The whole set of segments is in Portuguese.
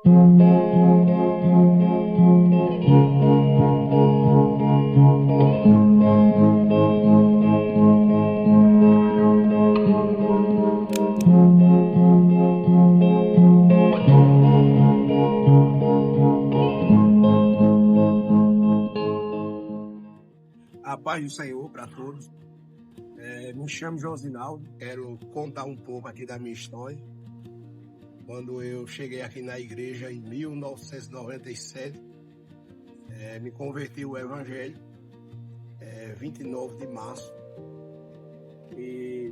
A paz do Senhor para todos. Me chamo Josinaldo, quero contar um pouco aqui da minha história. Quando eu cheguei aqui na igreja em 1997, me converti ao Evangelho, 29 de março. E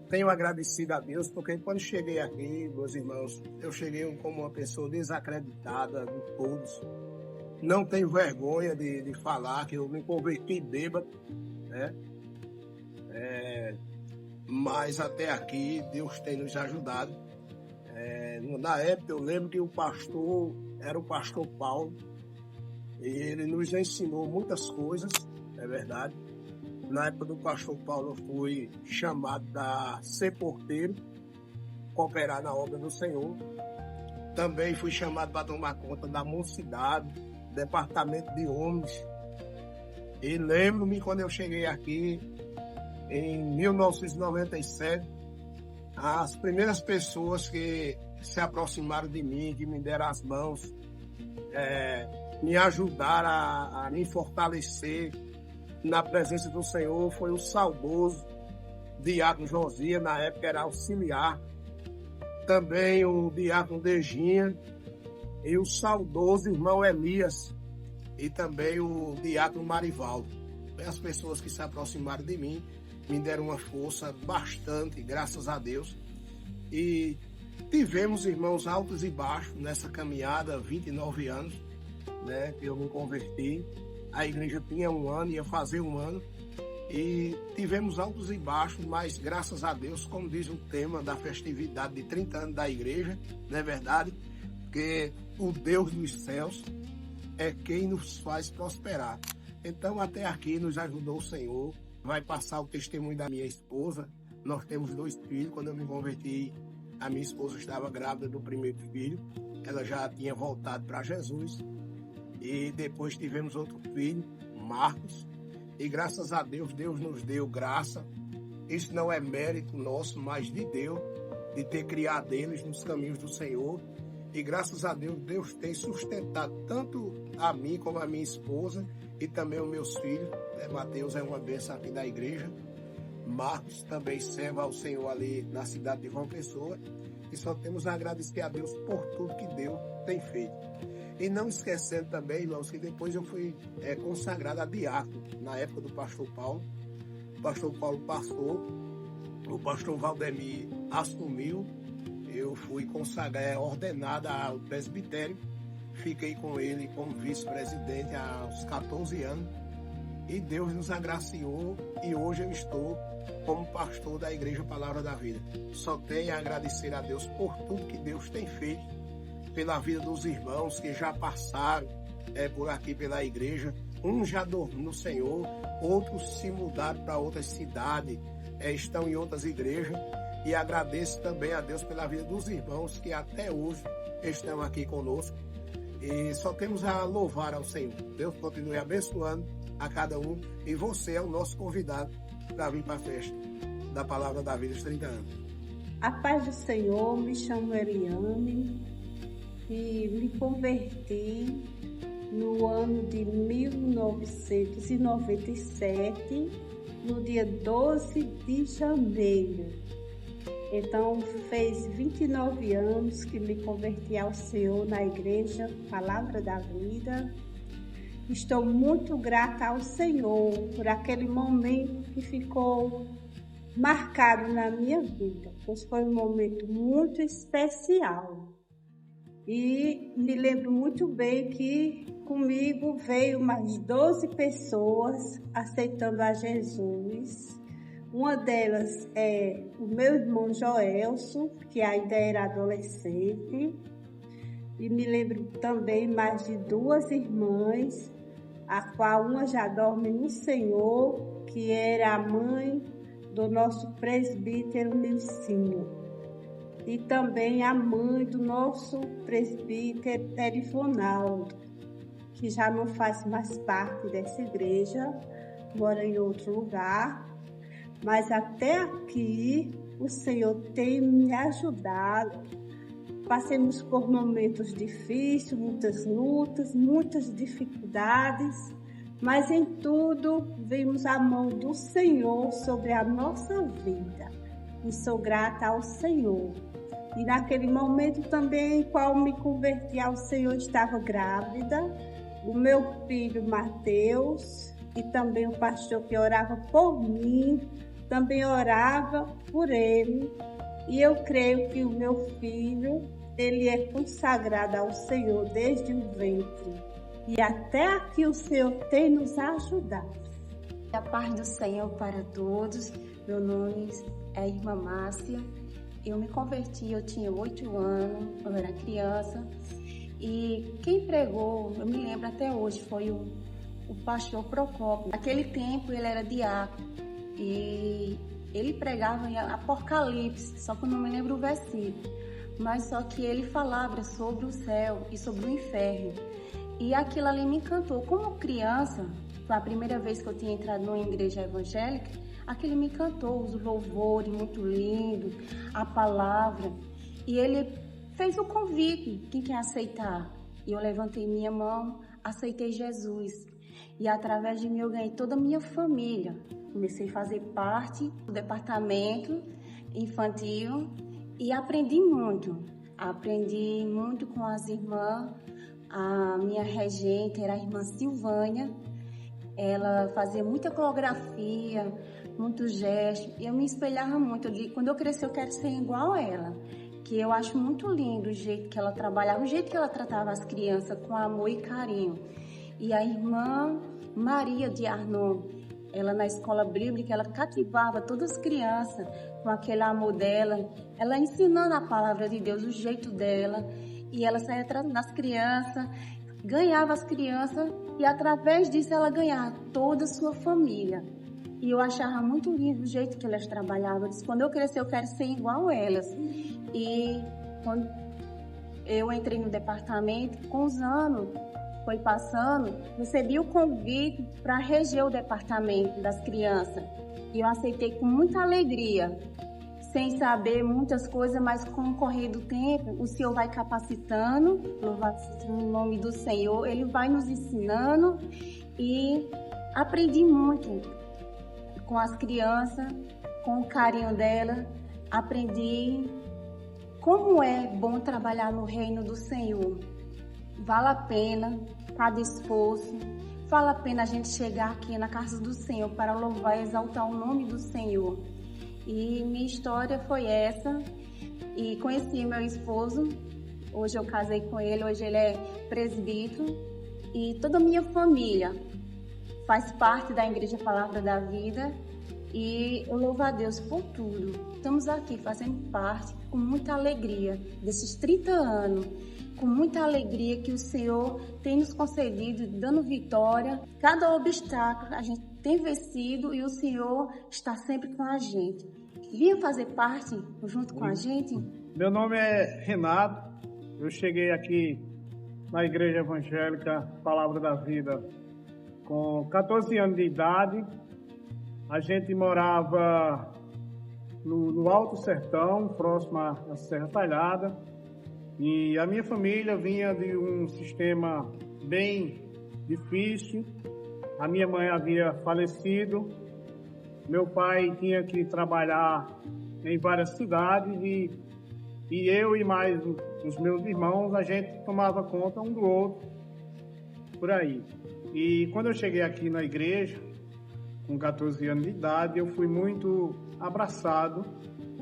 tenho agradecido a Deus, porque quando cheguei aqui, meus irmãos, eu cheguei como uma pessoa desacreditada de todos. Não tenho vergonha de falar que eu me converti bêbado, né? Mas até aqui Deus tem nos ajudado. Na época eu lembro que o pastor era o pastor Paulo, e ele nos ensinou muitas coisas, é verdade. Na época do pastor Paulo eu fui chamado a ser porteiro, cooperar na obra do Senhor. Também fui chamado para tomar conta da mocidade, departamento de homens. E lembro-me quando eu cheguei aqui em 1997, as primeiras pessoas que se aproximaram de mim, que me deram as mãos, me ajudaram a me fortalecer na presença do Senhor, foi o saudoso diácono Josias, na época era auxiliar, também o diácono Dejinha e o saudoso irmão Elias e também o diácono Marivaldo. As pessoas que se aproximaram de mim me deram uma força bastante, graças a Deus. E tivemos, irmãos, altos e baixos nessa caminhada, 29 anos, né, que eu me converti. A igreja tinha 1 ano, ia fazer 1 ano. E tivemos altos e baixos, mas graças a Deus, como diz o tema da festividade de 30 anos da igreja, não é verdade? Porque o Deus dos céus é quem nos faz prosperar. Então, até aqui nos ajudou o Senhor. Vai passar o testemunho da minha esposa. Nós temos 2 filhos. Quando eu me converti, a minha esposa estava grávida do primeiro filho. Ela já tinha voltado para Jesus. E depois tivemos outro filho, Marcos. E graças a Deus, Deus nos deu graça. Isso não é mérito nosso, mas de Deus, de ter criado eles nos caminhos do Senhor. E graças a Deus, Deus tem sustentado tanto a mim como a minha esposa e também os meus filhos. Mateus é uma bênção aqui da igreja. Marcos também serve ao Senhor ali na cidade de João Pessoa. E só temos a agradecer a Deus por tudo que Deus tem feito. E não esquecendo também, irmãos, que depois eu fui consagrado a diácono na época do pastor Paulo. O pastor Paulo passou, o pastor Valdemir assumiu. Eu fui ordenado ao presbitério, fiquei com ele como vice-presidente aos 14 anos e Deus nos agraciou e hoje eu estou como pastor da Igreja Palavra da Vida. Só tenho a agradecer a Deus por tudo que Deus tem feito, pela vida dos irmãos que já passaram por aqui pela igreja. Uns já dormiram no Senhor, outros se mudaram para outras cidades, estão em outras igrejas. E agradeço também a Deus pela vida dos irmãos que até hoje estão aqui conosco. E só temos a louvar ao Senhor. Deus continue abençoando a cada um. E você é o nosso convidado para vir para a festa da Palavra da Vida dos 30 anos. A paz do Senhor, me chamo Eliane e me converti no ano de 1997, no dia 12 de janeiro. Então, fez 29 anos que me converti ao Senhor na igreja Palavra da Vida. Estou muito grata ao Senhor por aquele momento que ficou marcado na minha vida, pois foi um momento muito especial. E me lembro muito bem que comigo veio mais 12 pessoas aceitando a Jesus. Uma delas é o meu irmão Joelson, que ainda era adolescente. E me lembro também mais de 2 irmãs, a qual uma já dorme no Senhor, que era a mãe do nosso presbítero Nilcinho. e também a mãe do nosso presbítero Erifonaldo, que já não faz mais parte dessa igreja, mora em outro lugar, mas até aqui o Senhor tem me ajudado. Passemos por momentos difíceis, muitas lutas, muitas dificuldades, mas em tudo vimos a mão do Senhor sobre a nossa vida. E sou grata ao Senhor. E naquele momento também em qual me converti ao Senhor, estava grávida. O meu filho Mateus e também o pastor que orava por mim, também orava por ele. E eu creio que o meu filho, ele é consagrado ao Senhor desde o ventre. E até aqui o Senhor tem nos ajudado. A paz do Senhor para todos. Meu nome é Irmã Márcia. Eu me converti, eu tinha 8 anos, eu era criança. E quem pregou, eu me lembro até hoje, foi o pastor Procópio. Naquele tempo ele era diácono e ele pregava em Apocalipse, só que eu não me lembro o versículo. Mas só que ele falava sobre o céu e sobre o inferno. E aquilo ali me encantou. Como criança, foi a primeira vez que eu tinha entrado numa igreja evangélica, aquilo me encantou, os louvores muito lindos, a palavra. E ele fez o convite, quem quer aceitar? E eu levantei minha mão, aceitei Jesus. E através de mim eu ganhei toda a minha família. Comecei a fazer parte do departamento infantil e aprendi muito. Aprendi muito com as irmãs. A minha regente era a irmã Silvânia. Ela fazia muita coreografia, muitos gestos. E eu me espelhava muito. Eu digo, quando eu crescer eu quero ser igual a ela. Que eu acho muito lindo o jeito que ela trabalhava, o jeito que ela tratava as crianças com amor e carinho. E a irmã Maria de Arnon, ela na escola bíblica, ela cativava todas as crianças com aquele amor dela, ela ensinando a palavra de Deus, o jeito dela, e ela saía trazendo as crianças, ganhava as crianças, e através disso ela ganhava toda a sua família. E eu achava muito lindo o jeito que elas trabalhavam. Eu disse, quando eu crescer eu quero ser igual a elas. E quando eu entrei no departamento, com os anos foi passando, recebi o convite para reger o departamento das crianças. E eu aceitei com muita alegria, sem saber muitas coisas, mas com o correr do tempo, o Senhor vai capacitando, louvado seja o nome do Senhor, Ele vai nos ensinando e aprendi muito com as crianças, com o carinho dela, aprendi como é bom trabalhar no reino do Senhor. Vale a pena cada esforço, vale a pena a gente chegar aqui na casa do Senhor para louvar e exaltar o nome do Senhor. E minha história foi essa, e conheci meu esposo, hoje eu casei com ele, hoje ele é presbítero, e toda a minha família faz parte da Igreja Palavra da Vida, e eu louvo a Deus por tudo. Estamos aqui fazendo parte com muita alegria desses 30 anos, com muita alegria que o Senhor tem nos concedido, dando vitória. Cada obstáculo a gente tem vencido e o Senhor está sempre com a gente. Vinha fazer parte junto com a gente? Meu nome é Renato, eu cheguei aqui na Igreja Evangélica Palavra da Vida com 14 anos de idade. A gente morava no Alto Sertão, próximo à Serra Talhada, e a minha família vinha de um sistema bem difícil. A minha mãe havia falecido, meu pai tinha que trabalhar em várias cidades e eu e mais os meus irmãos, a gente tomava conta um do outro por aí. E quando eu cheguei aqui na igreja, com 14 anos de idade, eu fui muito abraçado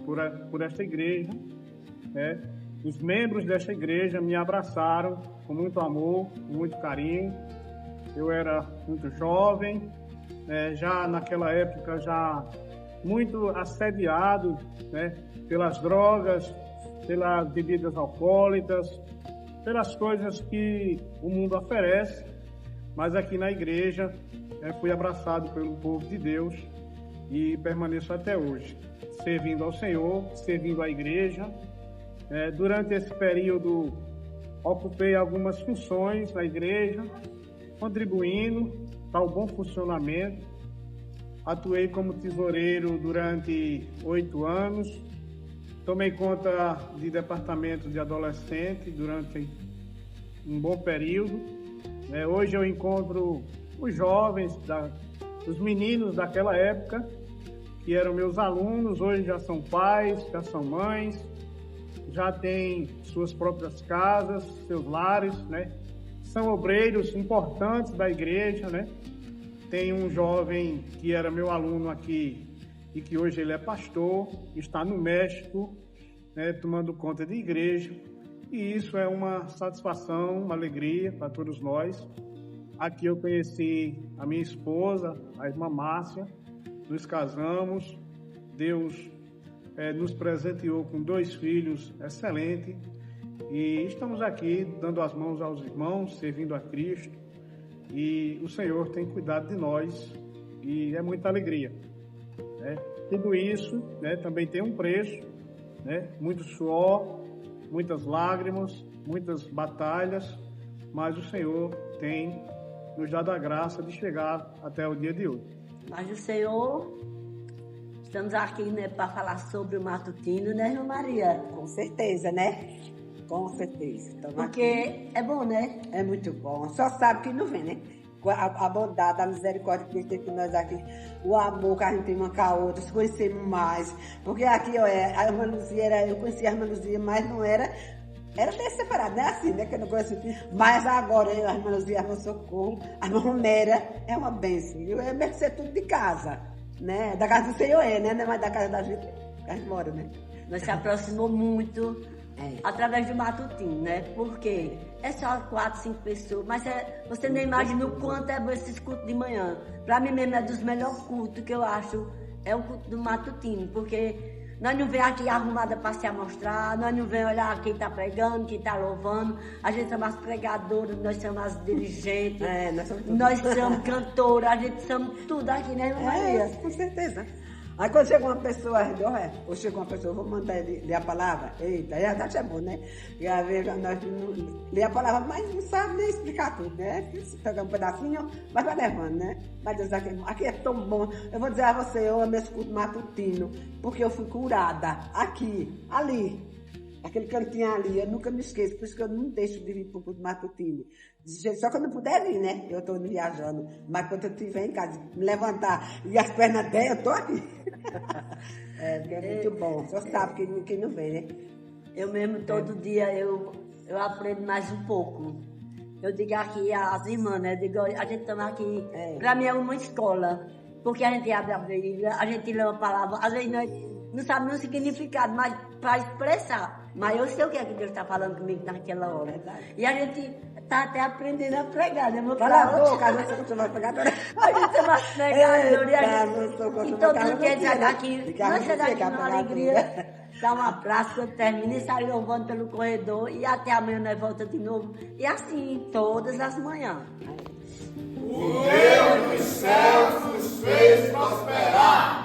por esta igreja, né? Os membros desta igreja me abraçaram com muito amor, com muito carinho. Eu era muito jovem, né? Já naquela época, já muito assediado, né? Pelas drogas, pelas bebidas alcoólicas, pelas coisas que o mundo oferece. Mas aqui na igreja, fui abraçado pelo povo de Deus e permaneço até hoje, servindo ao Senhor, servindo à igreja, Durante esse período, ocupei algumas funções na igreja, contribuindo para o bom funcionamento. Atuei como tesoureiro durante 8 anos. Tomei conta de departamento de adolescente durante um bom período. Hoje eu encontro os jovens, os meninos daquela época, que eram meus alunos, hoje já são pais, já são mães, já têm suas próprias casas, seus lares, né? São obreiros importantes da igreja, né? Tem um jovem que era meu aluno aqui e que hoje ele é pastor, está no México, né, tomando conta de igreja. E isso é uma satisfação, uma alegria para todos nós. Aqui eu conheci a minha esposa, a irmã Márcia, nos casamos, Deus nos presenteou com 2 filhos excelentes e estamos aqui dando as mãos aos irmãos, servindo a Cristo, e o Senhor tem cuidado de nós e é muita alegria, né? Tudo isso, né, também tem um preço, né? Muito suor, muitas lágrimas, muitas batalhas, mas o Senhor tem nos dado a graça de chegar até o dia de hoje. Mas o Senhor, estamos aqui, né, para falar sobre o matutino, né, irmã Maria? Com certeza, né? Com certeza. Porque aqui. É bom, né? É muito bom. Só sabe que não vem, né? A bondade, a misericórdia que Deus tem com nós aqui, o amor que a gente tem uma com a outra, se conhecemos mais. Porque aqui, ó, a irmã Luzia, eu conhecia a irmã Luzia, mas não era meio separado, não é assim, né? Que eu não conheço. Mas agora, a irmã Luzia, a irmã Socorro, a irmã Roméria é uma bênção, viu? É mesmo ser tudo de casa, né? Da casa do Senhor né? Não é mais da casa da gente que a gente mora, né? Nós se aproximou muito através do matutino, né? Porque é só 4, 5 pessoas, mas você nem imagina o quanto é bom esses cultos de manhã. Para mim mesmo é dos melhores cultos que eu acho, é o culto do matutino, porque nós não vemos aqui arrumada para se amostrar, nós não vemos olhar quem está pregando, quem está louvando, a gente somos as pregadoras, nós somos as dirigentes, nós somos cantoras, a gente somos tudo aqui, né, irmã Maria? Com certeza. Aí quando chega uma pessoa, ou chega uma pessoa, vou mandar ele ler a palavra, eita, aí já é bom, né? E às vezes nós lê a palavra, mas não sabe nem explicar tudo, né? Pega um pedacinho, mas vai levando, né? Mas Deus, aqui é tão bom. Eu vou dizer a você, eu amo esse culto matutino, porque eu fui curada aqui, ali. Aquele cantinho ali, eu nunca me esqueço, por isso que eu não deixo de vir para o culto matutino. Só que eu não puder vir, né? Eu estou viajando. Mas quando eu estiver em casa, me levantar e as pernas até, eu estou aqui. Porque é muito bom. Só sabe quem não vem, né? Eu mesmo, todo dia, eu aprendo mais um pouco. Eu digo aqui às irmãs, né? Eu digo, a gente estamos aqui, para mim é uma escola. Porque a gente abre a Bíblia, a gente lê uma palavra, às vezes nós não sabemos o significado, mas para expressar. Mas eu sei o que é que Deus está falando comigo naquela hora. E a gente está até aprendendo a pregar, né? Cala a boca, a gente você vai pregadora. A gente é mais pregadora. E todo mundo quer dizer aqui, nós chegamos aqui numa alegria, dá um abraço quando termina e sai louvando pelo corredor. E até amanhã nós voltamos de novo. E assim, todas as manhãs. O Deus dos céus nos fez prosperar.